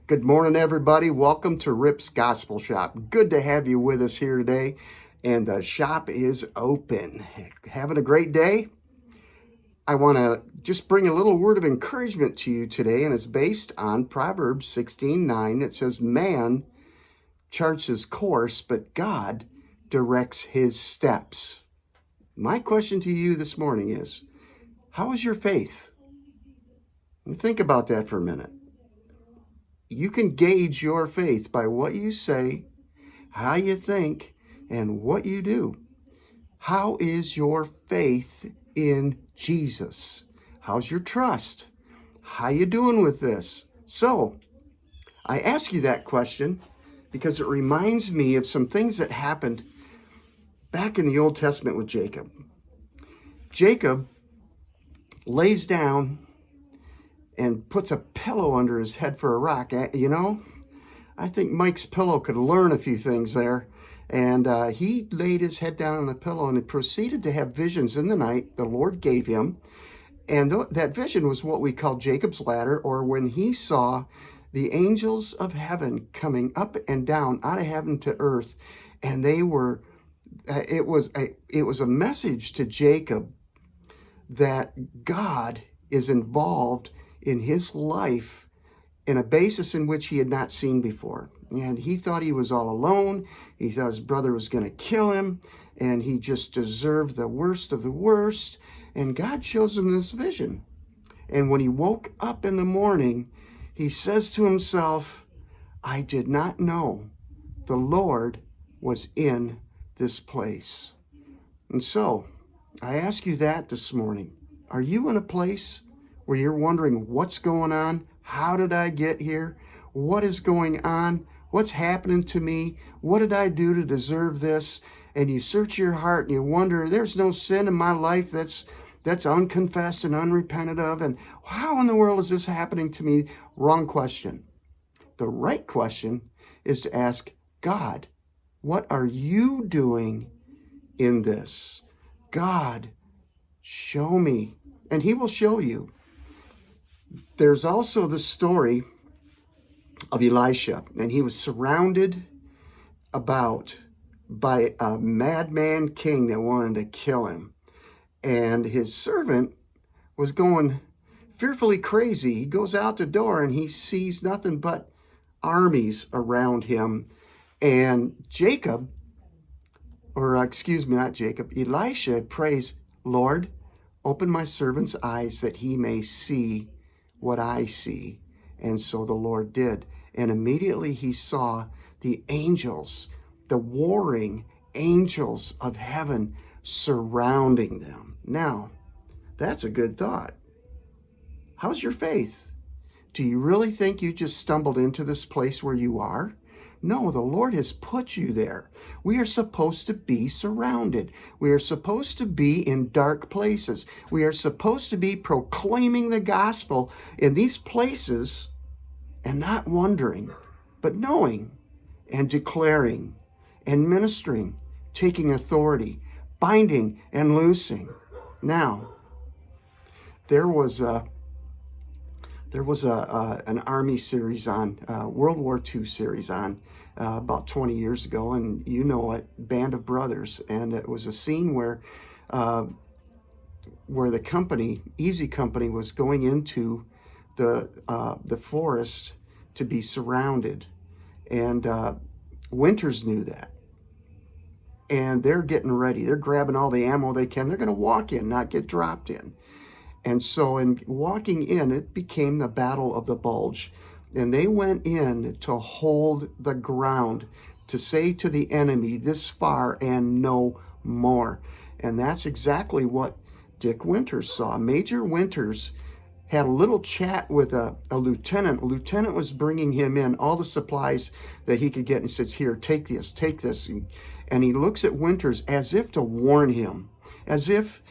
Good morning, everybody. Welcome to Rip's Gospel Shop. Good to have you with us here today. And the shop is open. Having a great day? I want to just bring a little word of encouragement to you today, and it's based on Proverbs 16:9. It says, "Man charts his course, but God directs his steps." My question to you this morning is, how is your faith? And think about that for a minute. You can gauge your faith by what you say, how you think, and what you do. How is your faith in Jesus? How's your trust? How you doing with this? So, I ask you that question because it reminds me of some things that happened back in the Old Testament with Jacob. Jacob lays down and puts a pillow under his head for a rock. You know, I think Mike's pillow could learn a few things there. And he laid his head down on the pillow and he proceeded to have visions in the night the Lord gave him. And that vision was what we call Jacob's ladder, or when he saw the angels of heaven coming up and down out of heaven to earth. And they were, it was a message to Jacob that God is involved in his life in a basis in which he had not seen before. And he thought he was all alone. He thought his brother was going to kill him, and he just deserved the worst of the worst. And God shows him this vision. And when he woke up in the morning, he says to himself, "I did not know the Lord was in this place." And so, I ask you that this morning. Are you in a place where you're wondering what's going on? How did I get here? What is going on? What's happening to me? What did I do to deserve this? And you search your heart and you wonder, there's no sin in my life that's unconfessed and unrepented of. And how in the world is this happening to me? Wrong question. The right question is to ask God, what are you doing in this? God, show me. And he will show you. There's also the story of Elisha, and he was surrounded by a madman king that wanted to kill him. And his servant was going fearfully crazy. He goes out the door and he sees nothing but armies around him. And Elisha prays, "Lord, open my servant's eyes that he may see what I see." And so the Lord did. And immediately he saw the angels, the warring angels of heaven surrounding them. Now, that's a good thought. How's your faith? Do you really think you just stumbled into this place where you are? No, the Lord has put you there. We are supposed to be surrounded. We are supposed to be in dark places. We are supposed to be proclaiming the gospel in these places and not wondering, but knowing and declaring and ministering, taking authority, binding and loosing. Now, there was an Army series on, World War II series on about 20 years ago, and you know it, Band of Brothers. And it was a scene where the company, Easy Company, was going into the forest to be surrounded. And Winters knew that. And they're getting ready. They're grabbing all the ammo they can. They're going to walk in, not get dropped in. And so in walking in, it became the Battle of the Bulge. And they went in to hold the ground, to say to the enemy, "This far and no more." And that's exactly what Dick Winters saw. Major Winters had a little chat with a lieutenant. A lieutenant was bringing him in all the supplies that he could get, and says, "Here, take this, take this." And he looks at Winters as if to warn him, as if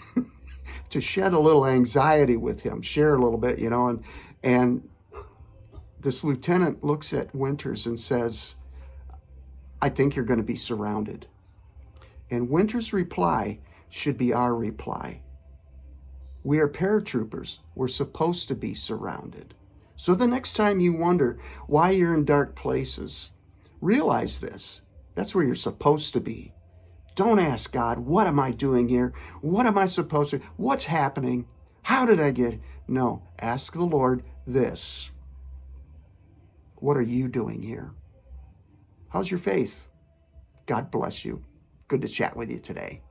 to shed a little anxiety with him, share a little bit, you know. And this lieutenant looks at Winters and says, "I think you're going to be surrounded." And Winters' reply should be our reply. We are paratroopers. We're supposed to be surrounded. So the next time you wonder why you're in dark places, realize this. That's where you're supposed to be. Don't ask God, what am I doing here? What am I supposed to? What's happening? How did I get? No, ask the Lord this. What are you doing here? How's your faith? God bless you. Good to chat with you today.